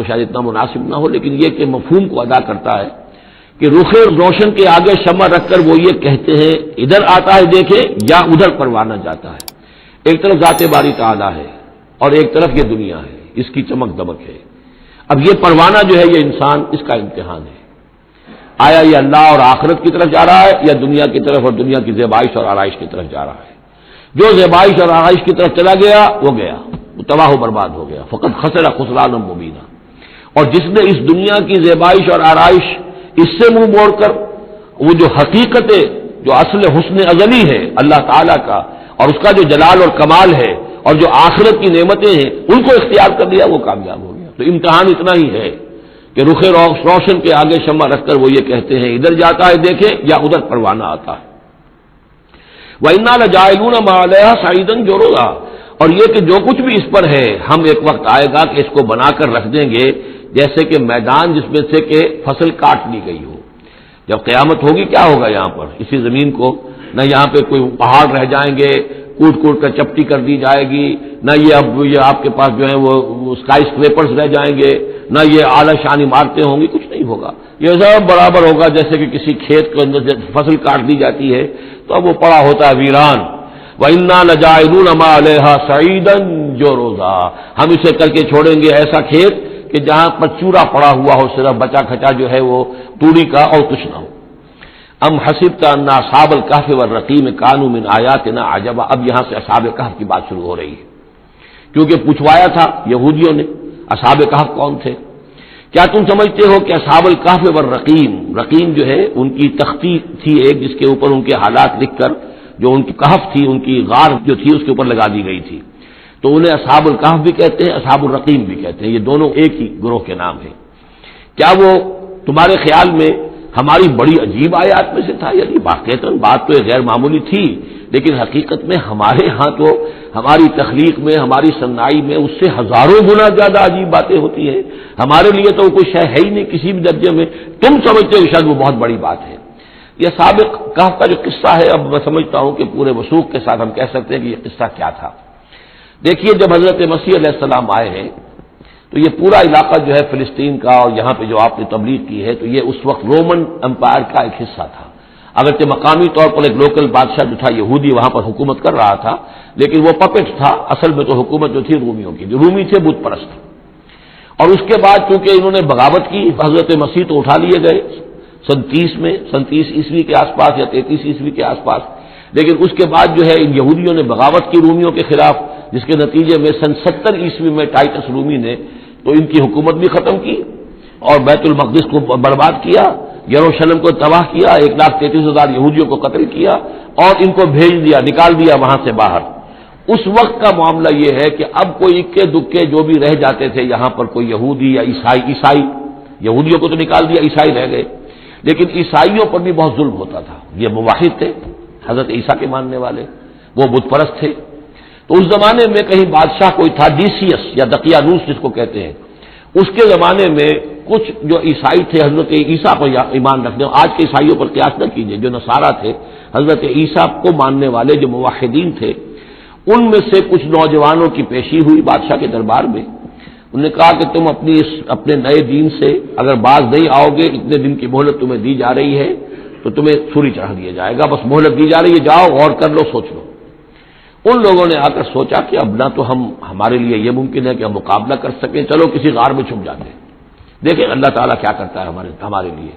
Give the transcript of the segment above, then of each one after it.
شاید اتنا مناسب نہ ہو، لیکن یہ کہ مفہوم کو ادا کرتا ہے کہ رخ روشن کے آگے شمع رکھ کر وہ یہ کہتے ہیں ادھر آتا ہے دیکھے یا ادھر پروانہ جاتا ہے۔ ایک طرف ذات باری تعالیٰ ہے اور ایک طرف یہ دنیا ہے، اس کی چمک دمک ہے۔ اب یہ پروانہ جو ہے یہ انسان، اس کا امتحان ہے، آیا یہ اللہ اور آخرت کی طرف جا رہا ہے یا دنیا کی طرف اور دنیا کی زیبائش اور آرائش کی طرف جا رہا ہے۔ جو زیبائش اور آرائش کی طرف چلا گیا وہ گیا، وہ تباہ و برباد ہو گیا، فقط خسر خسرانا مبینا۔ اور جس نے اس دنیا کی زیبائش اور آرائش اس سے منہ موڑ کر وہ جو حقیقت جو اصل حسن ازلی ہے اللہ تعالیٰ کا اور اس کا جو جلال اور کمال ہے اور جو آخرت کی نعمتیں ہیں ان کو اختیار کر لیا، وہ کامیاب ہو گیا۔ تو امتحان اتنا ہی ہے کہ رخ روشن کے آگے شمع رکھ کر وہ یہ کہتے ہیں ادھر جاتا ہے دیکھیں یا ادھر پروانہ آتا ہے۔ وَإِنَّا لَجَاعِلُونَ مَا عَلَيْهَا صَعِيدًا جُرُزًا، اور یہ کہ جو کچھ بھی اس پر ہے ہم ایک وقت آئے گا کہ اس کو بنا کر رکھ دیں گے جیسے کہ میدان جس میں سے کہ فصل کاٹ لی گئی ہو۔ جب قیامت ہوگی کیا ہوگا یہاں پر اسی زمین کو، نہ یہاں پہ کوئی پہاڑ رہ جائیں گے کوٹ کوٹ کر چپٹی کر دی جائے گی، نہ یہ اب یہ آپ کے پاس جو ہے وہ اسکائی اسکریپرز رہ جائیں گے، نہ یہ اعلی شان عمارتیں ہوں گی، کچھ نہیں ہوگا۔ یہ سب برابر ہوگا جیسے کہ کسی کھیت کے اندر فصل کاٹ دی جاتی ہے تو اب وہ پڑا ہوتا ہے ویران۔ وَإِنَّا لَجَاعِلُونَ مَا عَلَيْهَا صَعِيدًا جُرُزًا، ہم اسے کر کے چھوڑیں گے ایسا کھیت کہ جہاں پر چورا پڑا ہوا ہو، صرف بچا کھچا جو ہے وہ توڑی کا اور کچھ نہ ہو۔ ام حسبت ان اصحاب الکہف والرقیم کانوا من آیاتنا عجبا، اب یہاں سے اصحاب کہف کی بات شروع ہو رہی ہے، کیونکہ پوچھوایا تھا یہودیوں نے اصحاب کہف کون تھے۔ کیا تم سمجھتے ہو کہ اصحاب الکہف والرقیم، رقیم جو ہے ان کی تختی تھی ایک جس کے اوپر ان کے حالات لکھ کر، جو ان کی کہف تھی ان کی غار جو تھی اس کے اوپر لگا دی گئی تھی، تو انہیں اصحاب الکہف بھی کہتے ہیں اصحاب الرقیم بھی کہتے ہیں، یہ دونوں ایک ہی گروہ کے نام ہیں۔ کیا وہ تمہارے خیال میں ہماری بڑی عجیب آیات میں سے تھا؟ یعنی واقعتاً بات تو غیر معمولی تھی، لیکن حقیقت میں ہمارے ہاں تو ہماری تخلیق میں ہماری صنائی میں اس سے ہزاروں گنا زیادہ عجیب باتیں ہوتی ہیں، ہمارے لیے تو کوئی شے ہے ہی نہیں کسی بھی درجے میں، تم سمجھتے ہو شاید وہ بہت بڑی بات ہے۔ یہ سابق کہف کا جو قصہ ہے اب میں سمجھتا ہوں کہ پورے وثوق کے ساتھ ہم کہہ سکتے ہیں کہ یہ قصہ کیا تھا۔ دیکھیے جب حضرت مسیح علیہ السلام آئے ہیں تو یہ پورا علاقہ جو ہے فلسطین کا اور یہاں پہ جو آپ نے تبلیغ کی ہے تو یہ اس وقت رومن امپائر کا ایک حصہ تھا، اگرچہ مقامی طور پر ایک لوکل بادشاہ جو تھا یہودی وہاں پر حکومت کر رہا تھا، لیکن وہ پپٹ تھا، اصل میں تو حکومت جو تھی رومیوں کی، جو رومی تھے بت پرست۔ اور اس کے بعد چونکہ انہوں نے بغاوت کی حضرت مسیح تو اٹھا لیے گئے سن 30 عیسوی کے آس پاس یا 33 عیسوی کے آس پاس، لیکن اس کے بعد جو ہے ان یہودیوں نے بغاوت کی رومیوں کے خلاف، جس کے نتیجے میں سن 70 عیسوی میں ٹائٹس رومی نے تو ان کی حکومت بھی ختم کی اور بیت المقدس کو برباد کیا، یروشلم کو تباہ کیا، 1,33,000 یہودیوں کو قتل کیا اور ان کو بھیج دیا، نکال دیا وہاں سے باہر۔ اس وقت کا معاملہ یہ ہے کہ اب کوئی اکے دکے جو بھی رہ جاتے تھے یہاں پر، کوئی یہودی یا عیسائی، یہودیوں کو تو نکال دیا، عیسائی رہ گئے، لیکن عیسائیوں پر بھی بہت ظلم ہوتا تھا۔ یہ موحد تھے، حضرت عیسیٰ کے ماننے والے، وہ بت پرست تھے۔ تو اس زمانے میں کہیں بادشاہ کوئی تھا ڈیسیس یا دقیانوس جس کو کہتے ہیں، اس کے زمانے میں کچھ جو عیسائی تھے حضرت عیسیٰ پر ایمان رکھنے، آج کے عیسائیوں پر قیاس نہ کیجیے، جو نصارہ تھے حضرت عیسیٰ کو ماننے والے جو موحدین تھے، ان میں سے کچھ نوجوانوں کی پیشی ہوئی بادشاہ کے دربار میں۔ انہوں نے کہا کہ تم اپنے نئے دین سے اگر باز نہیں آؤ گے، اتنے دن کی مہلت تمہیں دی جا رہی ہے تو تمہیں سولی چڑھا دیا جائے گا، بس مہلت دی جا رہی ہے، جاؤ غور کر لو، سوچ لو۔ ان لوگوں نے آ کر سوچا کہ اب نہ تو ہمارے لیے یہ ممکن ہے کہ ہم مقابلہ کر سکیں، چلو کسی غار میں چھپ جاتے ہیں، دیکھیں اللہ تعالیٰ کیا کرتا ہے ہمارے لیے۔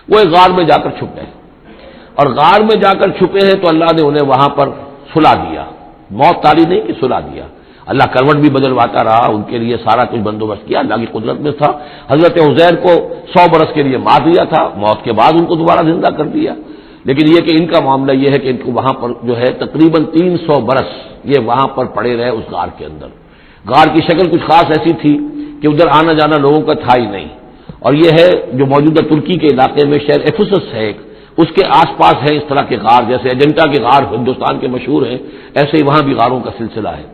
وہ ایک غار میں جا کر چھپ گئے اور غار میں جا کر چھپے ہیں تو اللہ نے انہیں وہاں پر سلا دیا، موت تاری نہیں کہ سلا دیا۔ اللہ کروٹ بھی بدلواتا رہا، ان کے لیے سارا کچھ بندوبست کیا، اللہ کی قدرت میں تھا۔ حضرت عزیر کو 100 برس کے لیے مار دیا تھا، موت کے بعد ان کو دوبارہ زندہ کر دیا، لیکن یہ کہ ان کا معاملہ یہ ہے کہ ان کو وہاں پر جو ہے تقریباً 300 برس یہ وہاں پر پڑے رہے اس غار کے اندر۔ غار کی شکل کچھ خاص ایسی تھی کہ ادھر آنا جانا لوگوں کا تھا ہی نہیں، اور یہ ہے جو موجودہ ترکی کے علاقے میں شہر ایفسس ہے ایک، اس کے آس پاس ہے اس طرح کے غار، جیسے ایجنٹا کے غار ہندوستان کے مشہور ہیں، ایسے ہی وہاں بھی غاروں کا سلسلہ ہے،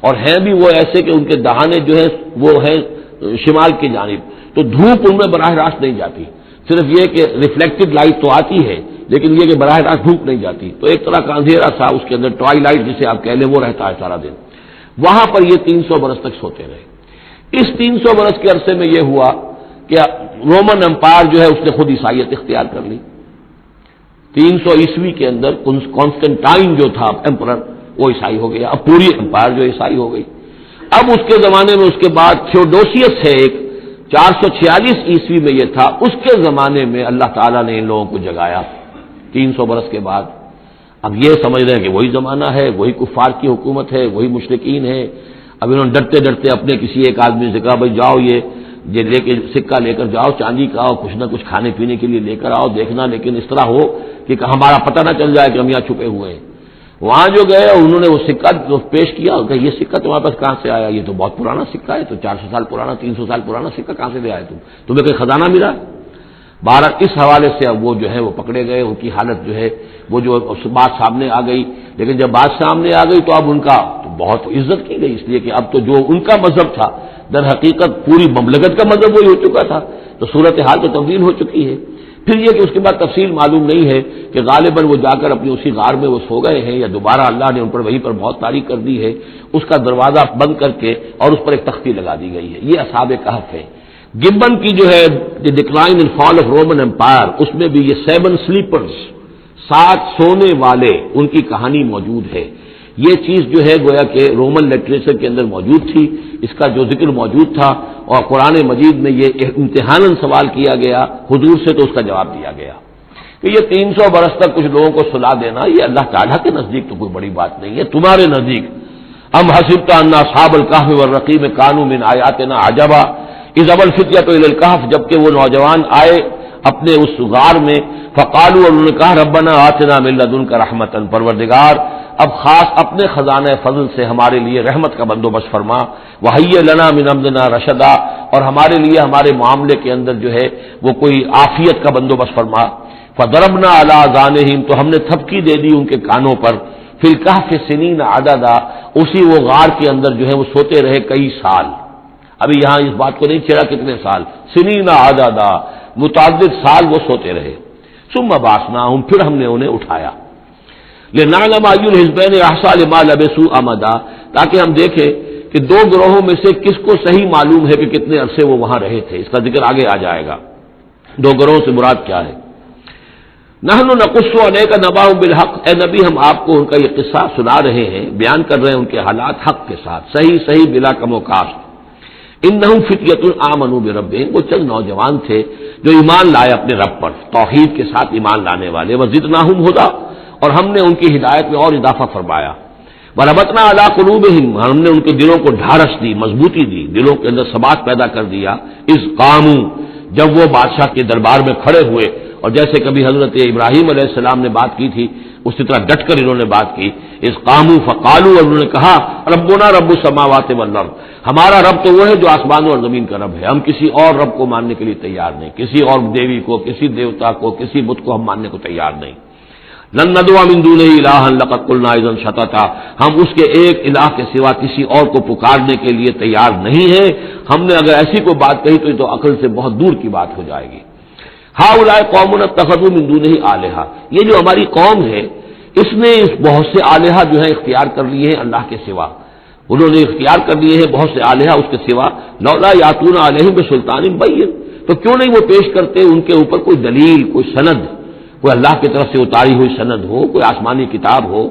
اور ہیں بھی وہ ایسے کہ ان کے دہانے جو ہے وہ ہیں شمال کی جانب، تو دھوپ ان میں براہ راست نہیں جاتی، صرف یہ کہ ریفلیکٹڈ لائٹ تو آتی ہے لیکن یہ کہ براہ راست دھوپ نہیں جاتی، تو ایک طرح کا اندھیرا سا اس کے اندر ٹوائی لائٹ جسے آپ کہہ لیں وہ رہتا ہے سارا دن۔ وہاں پر یہ 300 برس تک سوتے رہے۔ اس 300 برس کے عرصے میں یہ ہوا کہ رومن امپائر جو ہے اس نے خود عیسائیت اختیار کر لی. 300 عیسوی کے اندر کانسٹنٹائن جو تھا ایمپرر وہ عیسائی ہو گیا. اب پوری امپائر جو عیسائی ہو گئی. اب اس کے زمانے میں اس کے بعد تھیوڈوسیس ہے ایک 446 عیسوی میں یہ تھا. اس کے زمانے میں اللہ تعالیٰ نے ان لوگوں کو جگایا 300 برس کے بعد. اب یہ سمجھ رہے ہیں کہ وہی زمانہ ہے, وہی کفار کی حکومت ہے, وہی مشرکین ہے. اب انہوں نے ڈرتے ڈرتے اپنے کسی ایک آدمی سے کہا بھائی جاؤ یہ لے کے سکہ لے کر جاؤ, چاندی کا, کچھ نہ کچھ کھانے پینے کے لیے لے کر آؤ, دیکھنا لیکن اس طرح ہو کہ ہمارا پتہ نہ چل جائے کہ ہم یہاں چھپے ہوئے ہیں. وہاں جو گئے انہوں نے وہ سکہ پیش کیا کہ یہ سکہ تمہارے پاس کہاں سے آیا, یہ تو بہت پرانا سکہ ہے, تو 400 سال پرانا 300 سال پرانا سکہ کہاں سے لے آئے تمہیں کوئی خزانہ ملا؟ بہرحال اس حوالے سے اب وہ جو ہے وہ پکڑے گئے. ان کی حالت جو ہے وہ جو بات سامنے آ گئی, لیکن جب بات سامنے آ گئی تو اب ان کا تو بہت عزت کی گئی, اس لیے کہ اب تو جو ان کا مذہب تھا در حقیقت پوری مملکت کا مذہب وہی ہو چکا تھا, تو صورتحال تو تبدیل ہو چکی ہے. پھر یہ کہ اس کے بعد تفصیل معلوم نہیں ہے کہ غالباً وہ جا کر اپنی اسی غار میں وہ سو گئے ہیں یا دوبارہ اللہ نے ان پر وہیں پر بہت تاریخ کر دی ہے, اس کا دروازہ بند کر کے اور اس پر ایک تختی لگا دی گئی ہے. یہ اصحاب کہف ہے. گبن کی جو ہے the decline and fall of Roman empire, اس میں بھی یہ 7 سلیپرز 7 سونے والے ان کی کہانی موجود ہے. یہ چیز جو ہے گویا کہ رومن لٹریچر کے اندر موجود تھی, اس کا جو ذکر موجود تھا, اور قرآن مجید میں یہ امتحاناً سوال کیا گیا حضور سے, تو اس کا جواب دیا گیا کہ یہ 300 برس تک کچھ لوگوں کو سلا دینا یہ اللہ تعالیٰ کے نزدیک تو کوئی بڑی بات نہیں ہے. تمہارے نزدیک ام حسبت ان اصحاب الکہف والرقیم کانوا من آیاتنا عجبا اذ ابى الفتية الى الكهف, جبکہ وہ نوجوان آئے اپنے اس غار میں, فقالوا, اور انہوں نے کہا ربنا آتنا من لدنک رحمتا, پروردگار اب خاص اپنے خزانہ فضل سے ہمارے لیے رحمت کا بندوبست فرما, وہیّ لنا من امرنا رشدا, اور ہمارے لیے ہمارے معاملے کے اندر جو ہے وہ کوئی عافیت کا بندوبست فرما. فضربنا علی آذانہم, تو ہم نے تھپکی دے دی ان کے کانوں پر, فی الکہف سنین عددا, اسی وہ غار کے اندر جو ہے وہ سوتے رہے کئی سال. ابھی یہاں اس بات کو نہیں چھیڑا کتنے سال, سنین عددا, متعدد سال وہ سوتے رہے. ثم بعثناہم, پھر ہم نے انہیں اٹھایا, لنعلم ای الحزبین احصی لما لبثوا امدا, تاکہ ہم دیکھیں کہ 2 گروہوں میں سے کس کو صحیح معلوم ہے کہ کتنے عرصے وہ وہاں رہے تھے. اس کا ذکر آگے آ جائے گا. 2 گروہوں سے مراد کیا ہے؟ نحن نقص علیک نبأهم بالحق, اے نبی ہم آپ کو ان کا یہ قصہ سنا رہے ہیں, بیان کر رہے ہیں ان کے حالات حق کے ساتھ, صحیح بلا کم و کاست. انہم فتیۃ آمنوا بربہم, وہ چند نوجوان تھے جو ایمان لائے اپنے رب پر, توحید کے ساتھ ایمان لانے والے. وزدناہم ھدی, اور ہم نے ان کی ہدایت میں اور اضافہ فرمایا. وربطنا علی قلوبہم, ہم نے ان کے دلوں کو ڈھارس دی, مضبوطی دی, دلوں کے اندر ثبات پیدا کر دیا. اذ قاموا, جب وہ بادشاہ کے دربار میں کھڑے ہوئے, اور جیسے کبھی حضرت ابراہیم علیہ السلام نے بات کی تھی اسی طرح ڈٹ کر انہوں نے بات کی. اذ قاموا فقالوا, اور انہوں نے کہا ربنا رب السماوات والارض, ہمارا رب تو وہ ہے جو آسمانوں اور زمین کا رب ہے, ہم کسی اور رب کو ماننے کے لیے تیار نہیں, کسی اور دیوی کو, کسی دیوتا کو, کسی بت کو ہم ماننے کو تیار نہیں. لن ندعو من دونہ الہا لقد قلنا اذا شططا, ہم اس کے ایک الہ کے سوا کسی اور کو پکارنے کے لیے تیار نہیں ہیں. ہم نے اگر ایسی کوئی بات کہی تو یہ تو عقل سے بہت دور کی بات ہو جائے گی. ہؤلاء قوم اتخذوا من دونہ آلہہ, یہ جو ہماری قوم ہے اس نے بہت سے آلہہ جو ہیں اختیار کر لیے ہیں اللہ کے سوا, انہوں نے اختیار کر لیے ہیں بہت سے آلہہ اس کے سوا. لولا یاتون علیہم بسلطان بین, تو کیوں نہیں وہ پیش کرتے ان کے اوپر کوئی دلیل, کوئی سند, کوئی اللہ کی طرف سے اتاری ہوئی سند ہو, کوئی آسمانی کتاب ہو.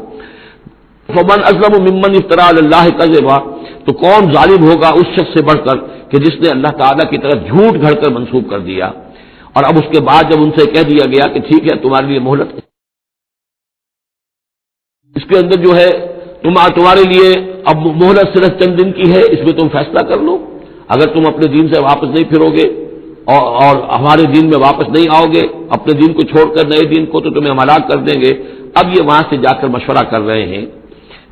فمن اظلم ممن افترى علی اللہ کذبا, تو کون ظالم ہوگا اس شخص سے بڑھ کر کہ جس نے اللہ تعالیٰ کی طرف جھوٹ گھڑ کر منسوب کر دیا. اور اب اس کے بعد جب ان سے کہہ دیا گیا کہ ٹھیک ہے تمہارے لیے مہلت, اس کے اندر جو ہے تمہارے لیے اب مہلت صرف چند دن کی ہے, اس میں تم فیصلہ کر لو. اگر تم اپنے دین سے واپس نہیں پھرو گے اور ہمارے دین میں واپس نہیں آؤ گے, اپنے دین کو چھوڑ کر نئے دین کو, تو تمہیں ہم ہلاک کر دیں گے. اب یہ وہاں سے جا کر مشورہ کر رہے ہیں.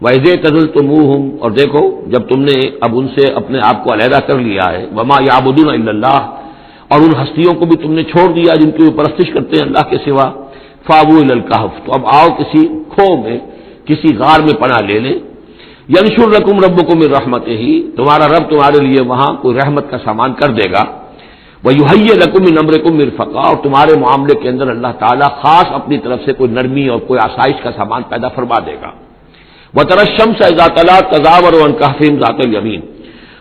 وَإِذْ اعْتَزَلْتُمُوهُمْ, اور دیکھو جب تم نے اب ان سے اپنے آپ کو علیحدہ کر لیا ہے. وَمَا يَعْبُدُونَ إِلَّا اللَّهَ, اور ان ہستیوں کو بھی تم نے چھوڑ دیا جن کی وہ پرستش کرتے ہیں اللہ کے سوا. فَأْوُوا إِلَى الْكَهْفِ, تو اب آؤ کسی کھو میں, کسی غار میں پناہ لے لیں. يَنشُرْ لَكُمْ رَبُّكُم مِّن رَحْمَتِهِ, تمہارا رب تمہارے لیے وہاں کوئی رحمت کا سامان کر دے گا. وَيُهَيِّئْ لَكُم مِّنْ أَمْرِكُم مِّرْفَقًا, اور تمہارے معاملے کے اندر اللہ تعالیٰ خاص اپنی طرف سے کوئی نرمی اور کوئی آسائش کا سامان پیدا فرما دے گا. وَتَرَى الشَّمْسَ إِذَا طَلَعَتْ تَزَاوَرُ عَنْ كَهْفِهِمْ ذَاتَ الْيَمِينِ,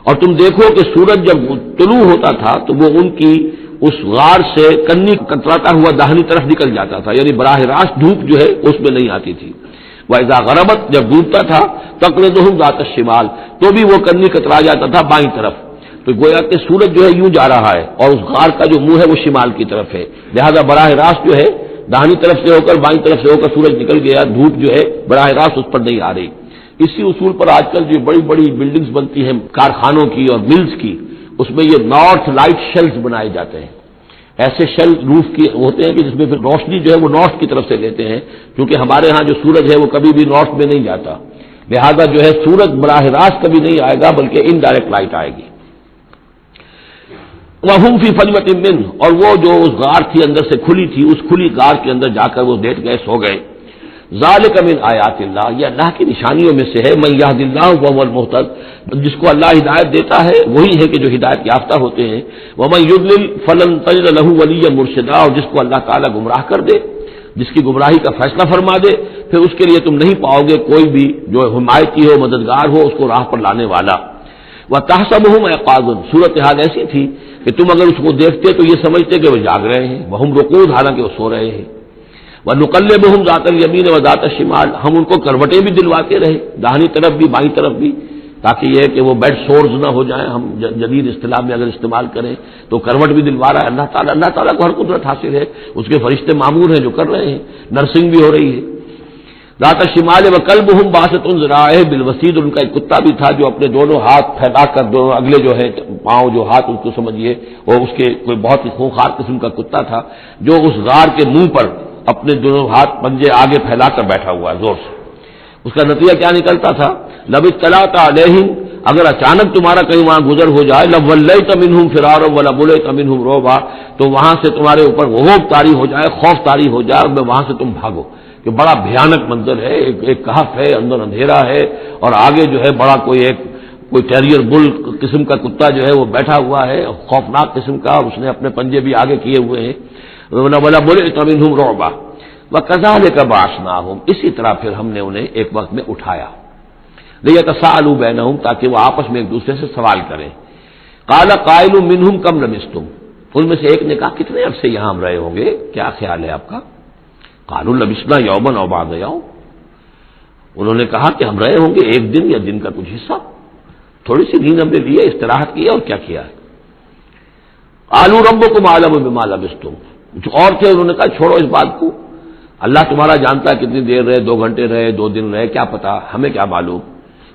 اور تم دیکھو کہ سورج جب طلوع ہوتا تھا تو وہ ان کی اس غار سے کنی کتراتا ہوا داہنی طرف نکل جاتا تھا، یعنی براہ راست دھوپ جو ہے اس میں نہیں آتی تھی۔ وَإِذَا غَرَبَتْ جب ڈوبتا تھا تَقْرِضُهُمْ ذَاتَ الشِّمَالِ تو بھی وہ کنی کترا جاتا تھا بائیں طرف۔ تو گویا کہ سورج جو ہے یوں جا رہا ہے اور اس غار کا جو منہ ہے وہ شمال کی طرف ہے، لہذا براہ راست جو ہے داہنی طرف سے ہو کر بائیں طرف سے ہو کر سورج نکل گیا، دھوپ جو ہے براہ راست اس پر نہیں آ رہی۔ اسی اصول پر آج کل جو بڑی بڑی بلڈنگز بنتی ہیں کارخانوں کی اور ملز کی، اس میں یہ نارتھ لائٹ شیلز بنائے جاتے ہیں، ایسے شیل روف کی ہوتے ہیں کہ جس میں پھر روشنی جو ہے وہ نارتھ کی طرف سے لیتے ہیں، کیونکہ ہمارے ہاں جو سورج ہے وہ کبھی بھی نارتھ میں نہیں جاتا، لہذا جو ہے سورج براہ راست کبھی نہیں آئے گا بلکہ انڈائریکٹ لائٹ آئے گی۔ وَهُمْ فِي فَجْوَةٍ مِّنْهُ اور وہ جو اس غار تھی اندر سے کھلی تھی، اس کھلی غار کے اندر جا کر وہ لیٹ گئے، سو گئے۔ ذَلِكَ مِنْ آیَاتِ اللَّهِ یہ اللہ کی نشانیوں میں سے ہے، مَن يَهْدِ اللَّهُ وَهُوَ الْمُهْتَدِ جس کو اللہ ہدایت دیتا ہے وہی ہے کہ جو ہدایت یافتہ ہوتے ہیں، وَمَن يُضْلِلْ فَلَن تَجِدَ لَهُ وَلِيًّا مُرْشِدًا اور جس کو اللہ تعالیٰ گمراہ کر دے، جس کی گمراہی کا فیصلہ فرما دے، پھر اس کے لیے تم نہیں پاؤ گے کوئی بھی جو حمایتی ہو، مددگار ہو، اس کو راہ پر لانے والا۔ وَتَحْسَبُهُمْ أَيْقَاظًا صورتحال ایسی تھی کہ تم اگر اس کو دیکھتے تو یہ سمجھتے کہ وہ جاگ رہے ہیں، وَهُمْ رُقُودٌ حالانکہ وہ سو رہے ہیں۔ وَنُقَلِّبُهُمْ ذَاتَ الْيَمِينِ وَذَاتَ الشِّمَالِ ہم ان کو کروٹیں بھی دلواتے رہے، داہنی طرف بھی بائیں طرف بھی، تاکہ یہ کہ وہ بیڈ سورز نہ ہو جائیں، ہم جدید اصطلاح میں اگر استعمال کریں تو کروٹ بھی دلوا رہا ہے اللہ تعالیٰ۔ اللہ تعالیٰ کو ہر قدرت حاصل ہے، اس کے فرشتے معمور ہیں جو کر رہے ہیں، نرسنگ بھی ہو رہی ہے۔ ذات الشمال وکلبہم باسط ذراعیہ بالوسید ان کا ایک کتا بھی تھا جو اپنے دونوں ہاتھ پھیلا کر دونوں اگلے جو ہے پاؤں جو ہاتھ اس کو سمجھیے اور اس کے کوئی بہت ہی خونخوار قسم کا کتا تھا جو اس غار کے منہ پر اپنے دونوں ہاتھ پنجے آگے پھیلا کر بیٹھا ہوا ہے زور سے۔ اس کا نتیجہ کیا نکلتا تھا؟ لو اطلعت علیہم اگر اچانک تمہارا کہیں وہاں گزر ہو جائے، لولیت منہم فرارا ولملئت منہم رعبا تو وہاں سے تمہارے اوپر غضب طاری ہو جائے، خوف طاری ہو جائے، میں وہاں سے تم بھاگو کہ بڑا بھیانک منظر ہے، ایک کہف ہے، اندر اندھیرا ہے اور آگے جو ہے بڑا کوئی ٹیریئر بل قسم کا کتا جو ہے وہ بیٹھا ہوا ہے خوفناک قسم کا، اور اس نے اپنے پنجے بھی آگے کیے ہوئے ہیں، وَلَمُلِئْتَ مِنْهُمْ رُعْبًا وَكَذَلِكَ بَعَثْنَاهُمْ اسی طرح پھر ہم نے انہیں ایک وقت میں اٹھایا، لِيَتَسَاءَلُوا بَيْنَهُمْ تاکہ وہ آپس میں ایک دوسرے سے سوال کریں۔ قَالَ قَائِلٌ مِّنْهُمْ كَمْ لَبِثْتُمْ ان میں سے ایک نے کہا کتنے عرصے یہاں ہم رہے ہوں گے، کیا خیال ہے آپ کا؟ قالوا لبثنا يوما او بعض يوم انہوں نے کہا کہ ہم رہے ہوں گے ایک دن یا دن کا کچھ حصہ، تھوڑی سی نیند ہم نے لی ہے، استراحت کی ہے اور کیا کیا ہے۔ قالوا ربكم اعلم بما لبثتم کچھ اور تھے انہوں نے کہا چھوڑو اس بات کو، اللہ تمہارا جانتا ہے کتنی دیر رہے، 2 گھنٹے رہے، 2 دن رہے، کیا پتا، ہمیں کیا معلوم۔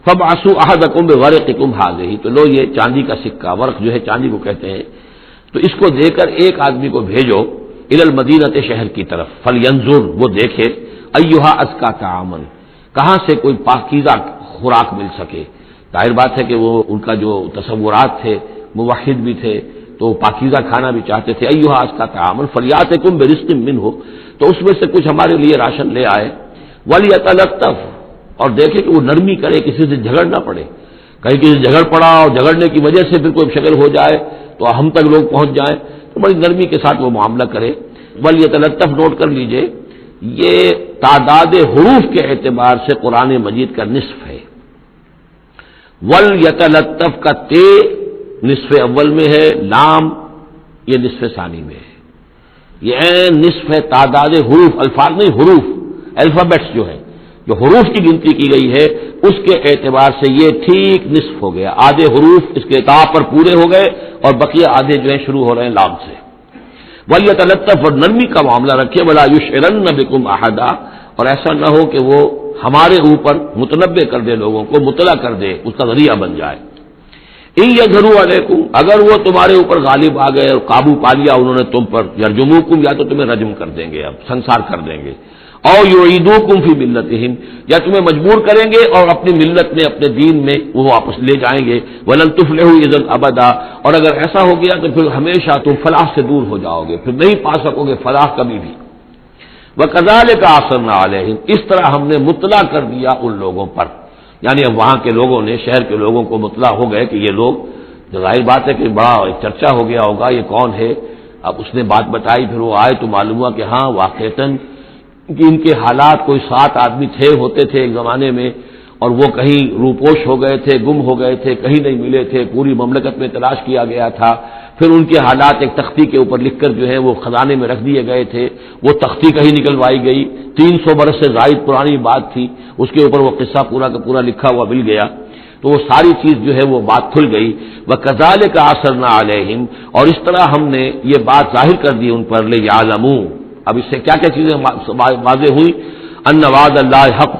فبعثوا احدكم بورقكم هذه تو لو یہ چاندی کا سکہ، ورق جو ہے چاندی کو کہتے ہیں، تو اس کو دے کر ایک آدمی کو بھیجو الی المدینۃ شہر کی طرف، فلینظر وہ دیکھے ایھا ازکی طعاما کہاں سے کوئی پاکیزہ خوراک مل سکے۔ ظاہر بات ہے کہ وہ ان کا جو تصورات تھے موحد بھی تھے تو پاکیزہ کھانا بھی چاہتے تھے۔ ایھا ازکی طعاما فلیاتکم برزق منہ تو اس میں سے کچھ ہمارے لیے راشن لے آئے، ولیتلطف اور دیکھے کہ وہ نرمی کرے، کسی سے جھگڑ نہ پڑے، کہیں کسی سے جھگڑ پڑا اور جھگڑنے کی وجہ سے پھر کوئی شکل ہو جائے تو ہم تک لوگ پہنچ جائیں، تو بڑی نرمی کے ساتھ وہ معاملہ کرے۔ ولیتلطف نوٹ کر لیجئے یہ تعداد حروف کے اعتبار سے قرآن مجید کا نصف ہے، ولیتلطف کا تے نصف اول میں ہے، لام یہ نصف ثانی میں ہے، یہ نصف ہے تعداد حروف، الفاظ نہیں حروف، الفابیٹس جو ہے جو حروف کی گنتی کی گئی ہے اس کے اعتبار سے یہ ٹھیک نصف ہو گیا، آدھے حروف اس کے تا پر پورے ہو گئے اور بقیہ آدھے جو ہیں شروع ہو رہے ہیں لام سے۔ ولیتلطف اور نرمی کا معاملہ رکھے، ولا یشعرن بکم احدا اور ایسا نہ ہو کہ وہ ہمارے اوپر متنبع کر دے، لوگوں کو مطلع کر دے، اس کا ذریعہ بن جائے۔ ان یظہروا علیکم اگر وہ تمہارے اوپر غالب آ گئے اور قابو پا لیا انہوں نے تم پر، یرجموکم یا تو تمہیں رجم کر دیں گے، اب سنسار کر دیں گے، او یعیدوکم فی ملتہم یا تمہیں مجبور کریں گے اور اپنی ملت میں اپنے دین میں وہ واپس لے جائیں گے، ولن تفلحوا اذا ابدا اور اگر ایسا ہو گیا تو پھر ہمیشہ تم فلاح سے دور ہو جاؤ گے، پھر نہیں پا سکو گے فلاح کبھی بھی۔ وکذالک اثرنا علیہم اس طرح ہم نے مطلع کر دیا ان لوگوں پر، یعنی اب وہاں کے لوگوں نے، شہر کے لوگوں کو مطلع ہو گئے کہ یہ لوگ، ظاہر بات ہے کہ بڑا ایک چرچا ہو گیا ہوگا یہ کون ہے، اب اس نے بات بتائی، پھر وہ آئے تو معلوم ہوا کہ ہاں واقعتاً کہ ان کے حالات کوئی 7 آدمی ہوتے تھے ایک زمانے میں، اور وہ کہیں روپوش ہو گئے تھے، گم ہو گئے تھے، کہیں نہیں ملے تھے، پوری مملکت میں تلاش کیا گیا تھا، پھر ان کے حالات ایک تختی کے اوپر لکھ کر جو ہے وہ خزانے میں رکھ دیے گئے تھے، وہ تختی کہیں نکلوائی گئی، 300 برس سے زائد پرانی بات تھی، اس کے اوپر وہ قصہ پورا کا پورا لکھا ہوا مل گیا، تو وہ ساری چیز جو ہے وہ بات کھل گئی۔ وَكَذَلِكَ أَثَرْنَا عَلَيْهِمْ، اور اس طرح ہم نے یہ بات ظاہر کر دی ان پر، لِيَعْلَمُوا، اب اس سے کیا کیا چیزیں واضح ہوئی، أَنَّ وعد اللہ حق،